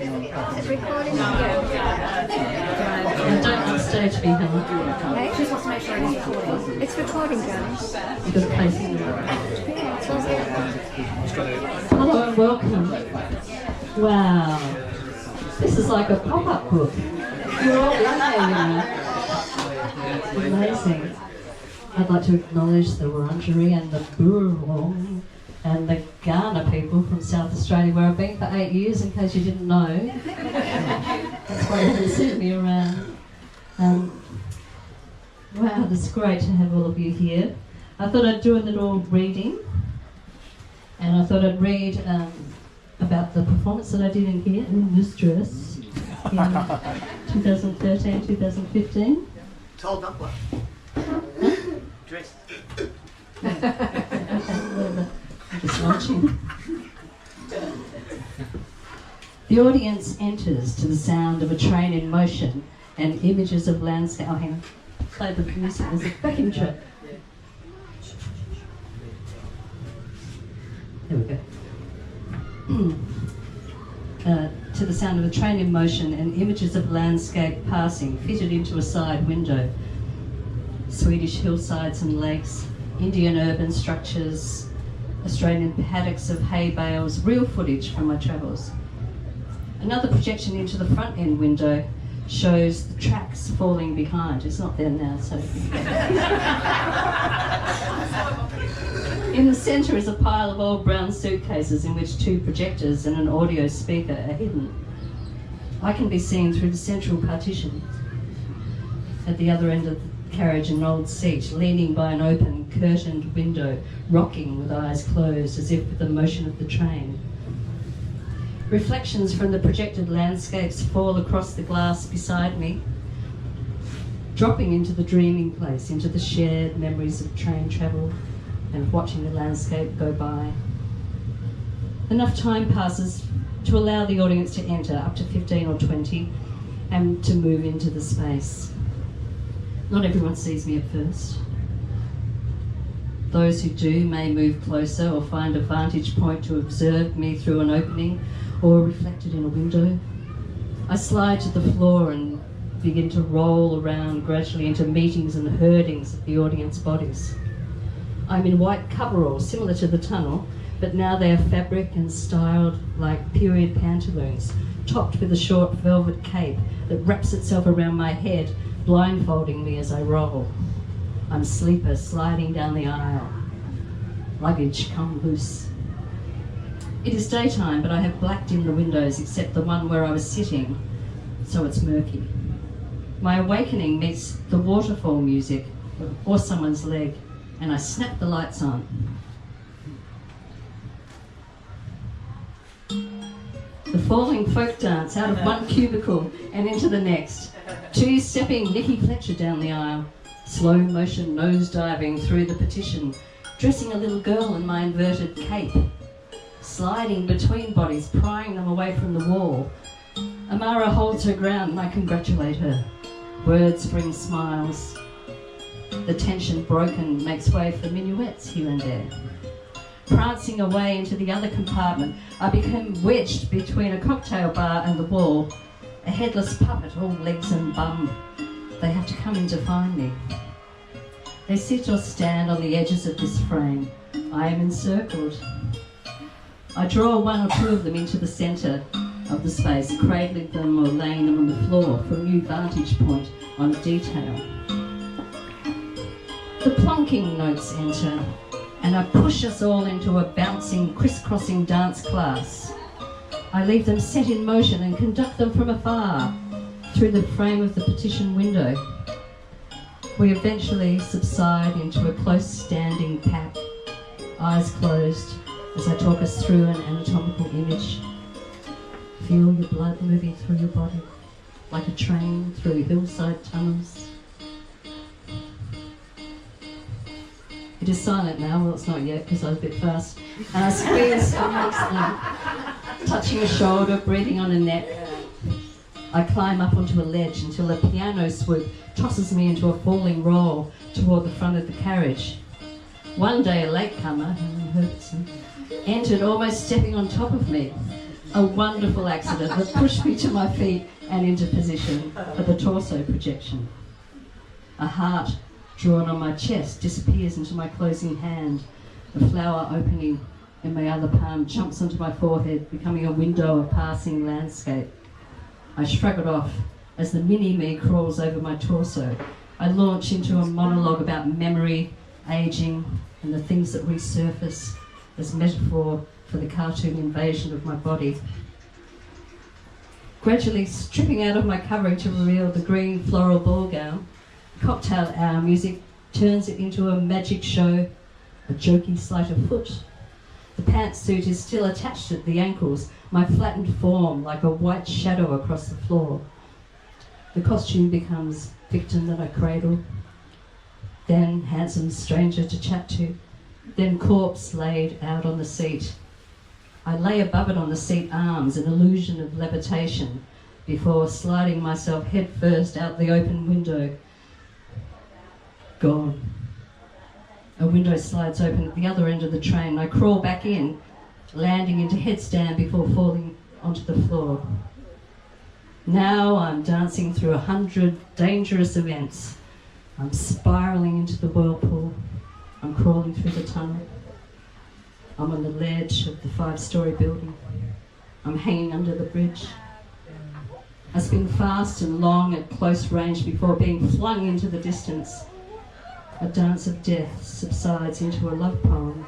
It's recording. Don't upstage me, Helen. Hey? Just wants to make sure it's recording. It's recording, Janice. You've got to place it. Yeah, it's all good. Hello and welcome. Wow. This is like a pop-up book. You're all in there, you know. Amazing. I'd like to acknowledge the Wurundjeri and the Burrong and the Ghana people from South Australia, where I've been for 8 years, in case you didn't know. That's why they sent me around. Wow, it's great to have all of you here. I thought I'd do a little reading, and I thought I'd read about the performance that I did in here, in this dress, in 2013, 2015. Tall dumpler. Dress. I'm just watching. The audience enters to the sound of a train in motion and images of landscape. Oh, hang on. Play the music as a backing track. There we go. To the sound of a train in motion and images of landscape passing, fitted into a side window. Swedish hillsides and lakes, Indian urban structures, Australian paddocks of hay bales, real footage from my travels. Another projection into the front end window shows the tracks falling behind. It's not there now, so. In the centre is a pile of old brown suitcases in which 2 projectors and an audio speaker are hidden. I can be seen through the central partition. At the other end of the carriage, an old seat, leaning by an open, curtained window, rocking with eyes closed as if with the motion of the train. Reflections from the projected landscapes fall across the glass beside me, dropping into the dreaming place, into the shared memories of train travel and watching the landscape go by. Enough time passes to allow the audience to enter, up to 15 or 20, and to move into the space. Not everyone sees me at first. Those who do may move closer or find a vantage point to observe me through an opening or reflected in a window. I slide to the floor and begin to roll around gradually into meetings and herdings of the audience bodies. I'm in white coveralls, similar to the tunnel, but now they are fabric and styled like period pantaloons, topped with a short velvet cape that wraps itself around my head, blindfolding me as I roll. I'm sleeper sliding down the aisle. Luggage come loose. It is daytime, but I have blacked in the windows except the one where I was sitting, so it's murky. My awakening meets the waterfall music or someone's leg, and I snap the lights on. The falling folk dance out of one cubicle and into the next. 2-stepping Nikki Fletcher down the aisle. Slow motion nose diving through the partition, dressing a little girl in my inverted cape. Sliding between bodies, prying them away from the wall. Amara holds her ground and I congratulate her. Words bring smiles. The tension broken makes way for minuets here and there. Prancing away into the other compartment, I become wedged between a cocktail bar and the wall. A headless puppet, all legs and bum. They have to come in to find me. They sit or stand on the edges of this frame. I am encircled. I draw 1 or 2 of them into the centre of the space, cradling them or laying them on the floor for a new vantage point on detail. The plonking notes enter, and I push us all into a bouncing, crisscrossing dance class. I leave them set in motion and conduct them from afar through the frame of the partition window. We eventually subside into a close standing pack, eyes closed, as I talk us through an anatomical image. Feel your blood moving through your body, like a train through hillside tunnels. It is silent now. Well, it's not yet because I was a bit fast. And I squeeze amongst them, touching a shoulder, breathing on a neck. I climb up onto a ledge until a piano swoop tosses me into a falling roll toward the front of the carriage. One day a latecomer, Helen Herbison, entered almost stepping on top of me. A wonderful accident that pushed me to my feet and into position for the torso projection. A heart drawn on my chest disappears into my closing hand. A flower opening in my other palm jumps onto my forehead, becoming a window of passing landscape. I shrug it off as the mini-me crawls over my torso. I launch into a monologue about memory, ageing, and the things that resurface as metaphor for the cartoon invasion of my body. Gradually stripping out of my covering to reveal the green floral ball gown, cocktail hour music turns it into a magic show, a jokey sleight of foot. The pantsuit is still attached at the ankles, my flattened form like a white shadow across the floor. The costume becomes victim that I cradle, then handsome stranger to chat to, then corpse laid out on the seat. I lay above it on the seat arms, an illusion of levitation, before sliding myself head first out the open window. Gone. A window slides open at the other end of the train. I crawl back in, landing into headstand before falling onto the floor. Now I'm dancing through 100 dangerous events. I'm spiralling into the whirlpool. I'm crawling through the tunnel. I'm on the ledge of the 5-story building. I'm hanging under the bridge. I spin fast and long at close range before being flung into the distance. A dance of death subsides into a love poem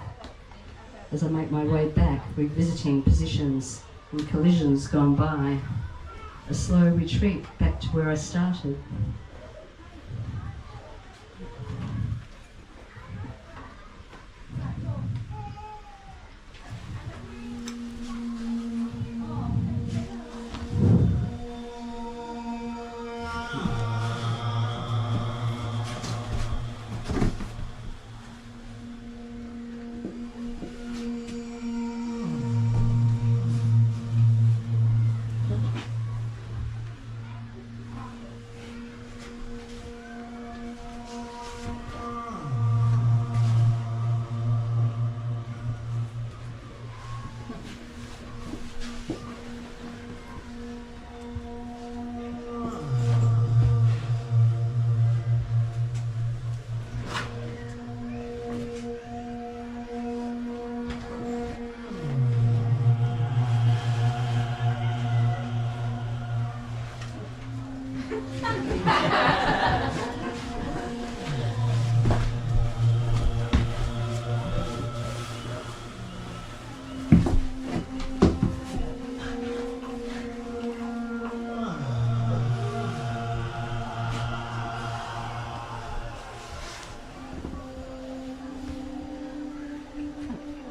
as I make my way back, revisiting positions and collisions gone by. A slow retreat back to where I started.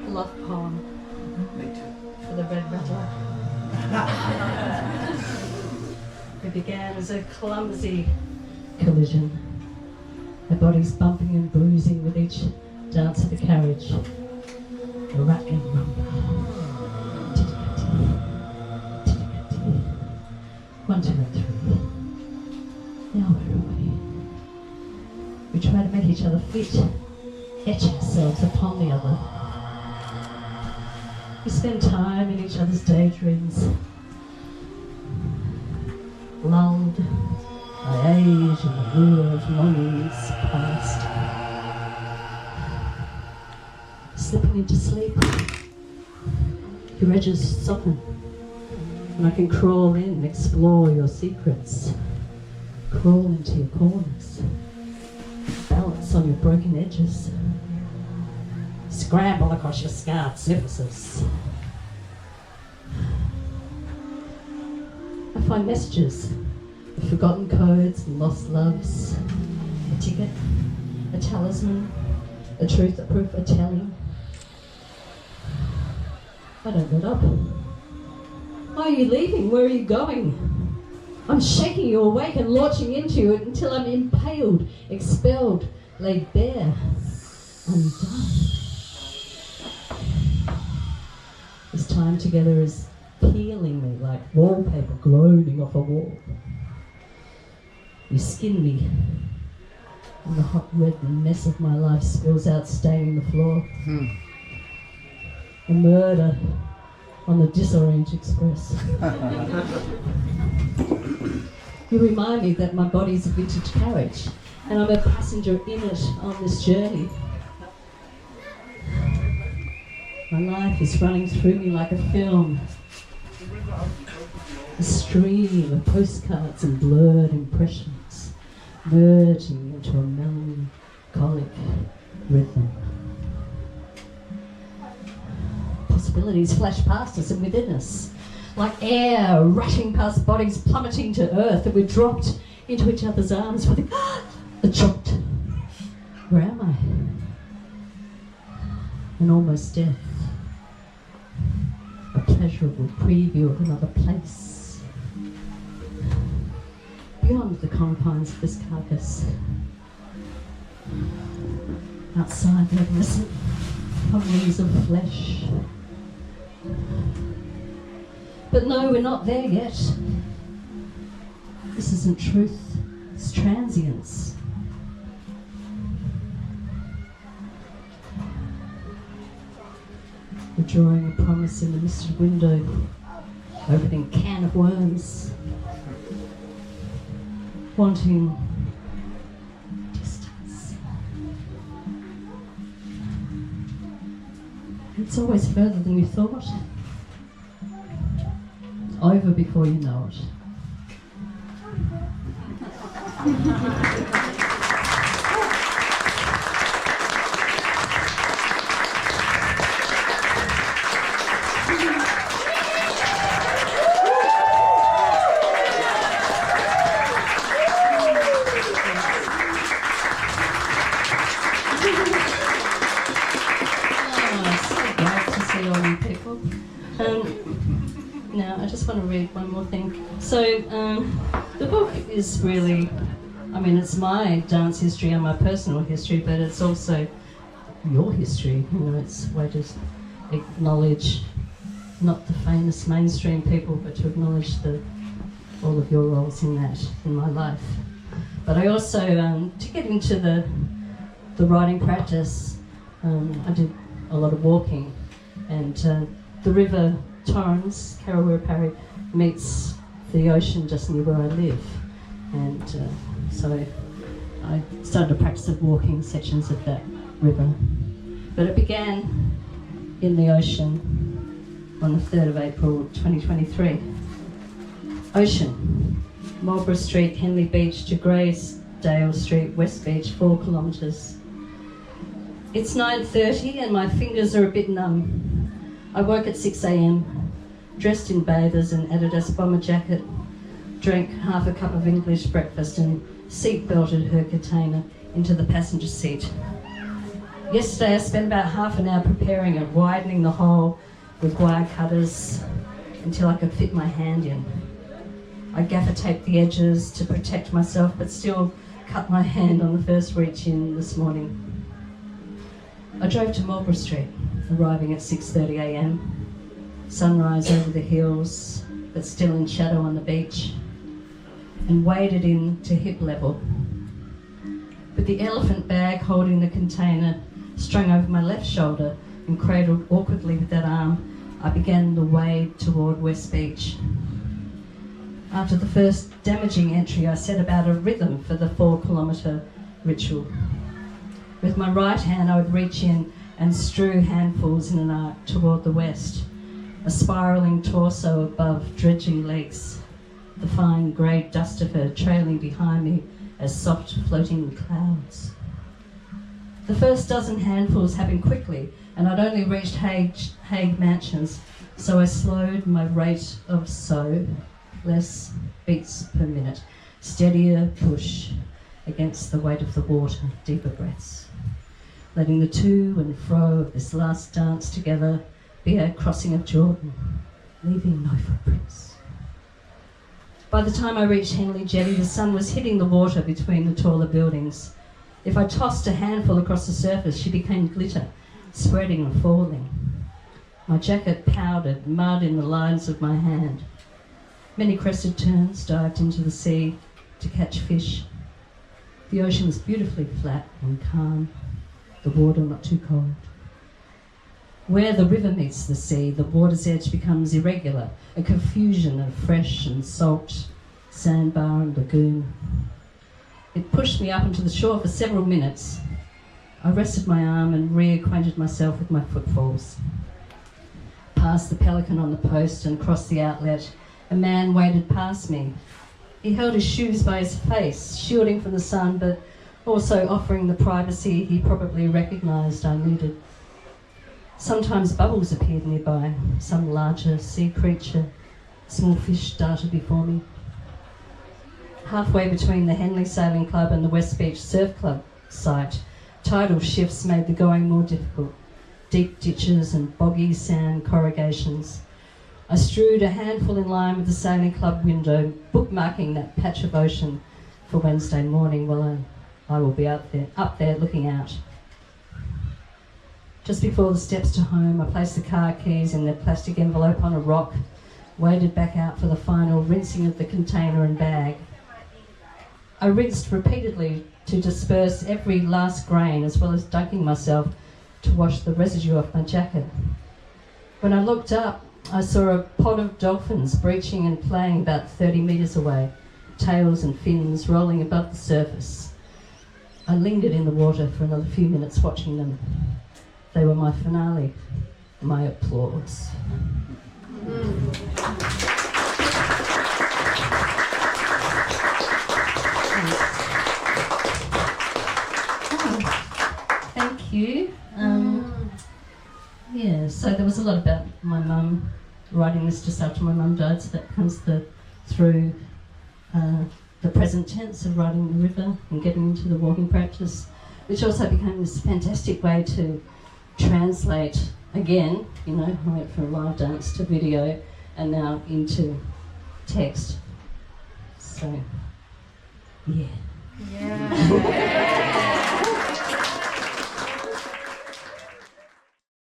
Love poem. Me too. For the Red Rattler. It began as a clumsy collision, our bodies bumping and bruising with each dance of the carriage. A rattling rumble. Titti-katti. 1, 2, and 3. Now we're away. We try to make each other fit, etch ourselves upon the other. We spend time in each other's daydreams, lulled by age and the lure of longings past. Slipping into sleep, your edges soften, and I can crawl in and explore your secrets, crawl into your corners, balance on your broken edges, scramble across your scarred surfaces. I find messages of forgotten codes and lost loves, a ticket, a talisman, a truth that proof a telling. I don't let up. Why are you leaving? Where are you going? I'm shaking you awake and launching into it until I'm impaled, expelled, laid bare, undone. This time together is peeling me like wallpaper groaning off a wall. You skin me, and the hot red mess of my life spills out, staining the floor. A murder on the Disorient Express. You remind me that my body's a vintage carriage and I'm a passenger in it on this journey. My life is running through me like a film, a stream of postcards and blurred impressions, merging into a melancholic rhythm. Possibilities flash past us and within us, like air rushing past bodies plummeting to earth, and we're dropped into each other's arms with a jolt. Where am I? And almost death. A pleasurable preview of another place. Beyond the confines of this carcass. Outside the evanescent rumblings of flesh. But no, we're not there yet. This isn't truth, it's transience. We're drawing a promise in the misted window, opening a can of worms, wanting distance. It's always further than you thought. Over before you know it. Now, I just want to read one more thing. So, the book is really, I mean, it's my dance history and my personal history, but it's also your history. You know, it's a way to acknowledge not the famous mainstream people, but to acknowledge all of your roles in that, in my life. But I also, to get into the writing practice, I did a lot of walking, and the river Torrens, Karawira meets the ocean just near where I live, and so I started a practice of walking sections of that river. But it began in the ocean on the 3rd of April 2023. Ocean, Marlborough Street, Henley Beach to Graysdale Street, West Beach, 4 kilometres. It's 9:30 and my fingers are a bit numb. I woke at 6 a.m, dressed in bathers and Adidas bomber jacket, drank half a cup of English breakfast and seat belted her container into the passenger seat. Yesterday I spent about half an hour preparing it, widening the hole with wire cutters until I could fit my hand in. I gaffer taped the edges to protect myself, but still cut my hand on the first reach in this morning. I drove to Marlborough Street, arriving at 6:30 a.m. Sunrise over the hills, but still in shadow on the beach, and waded in to hip level. With the elephant bag holding the container strung over my left shoulder and cradled awkwardly with that arm, I began the wade toward West Beach. After the first damaging entry, I set about a rhythm for the 4-kilometre ritual. With my right hand, I would reach in and strew handfuls in an arc toward the west, a spiralling torso above dredging legs, the fine grey dust of her trailing behind me as soft floating clouds. The first dozen handfuls happened quickly, and I'd only reached Hague Mansions, so I slowed my rate of less beats per minute, steadier push against the weight of the water, deeper breaths, letting the to and fro of this last dance together be a crossing of Jordan, leaving no footprints. By the time I reached Henley Jetty, the sun was hitting the water between the taller buildings. If I tossed a handful across the surface, she became glitter, spreading and falling. My jacket powdered, mud in the lines of my hand. Many crested terns dived into the sea to catch fish. The ocean was beautifully flat and calm, the water not too cold. Where the river meets the sea, the water's edge becomes irregular, a confusion of fresh and salt, sandbar and lagoon. It pushed me up onto the shore for several minutes. I rested my arm and reacquainted myself with my footfalls. Past the pelican on the post and across the outlet, a man waded past me. He held his shoes by his face, shielding from the sun, but also offering the privacy he probably recognised I needed. Sometimes bubbles appeared nearby, some larger sea creature. Small fish darted before me. Halfway between the Henley Sailing Club and the West Beach Surf Club site, tidal shifts made the going more difficult. Deep ditches and boggy sand corrugations. I strewed a handful in line with the sailing club window, bookmarking that patch of ocean for Wednesday morning while I will be up there looking out. Just before the steps to home, I placed the car keys in their plastic envelope on a rock, waded back out for the final rinsing of the container and bag. I rinsed repeatedly to disperse every last grain, as well as dunking myself to wash the residue off my jacket. When I looked up, I saw a pod of dolphins breaching and playing about 30 metres away, tails and fins rolling above the surface. I lingered in the water for another few minutes watching them. They were my finale, my applause. Thank you. Yeah, so there was a lot about my mum, writing this just after my mum died, so that comes through the present tense of riding the river and getting into the walking practice, which also became this fantastic way to translate again, you know, I went from live dance to video and now into text. So, yeah. Yeah.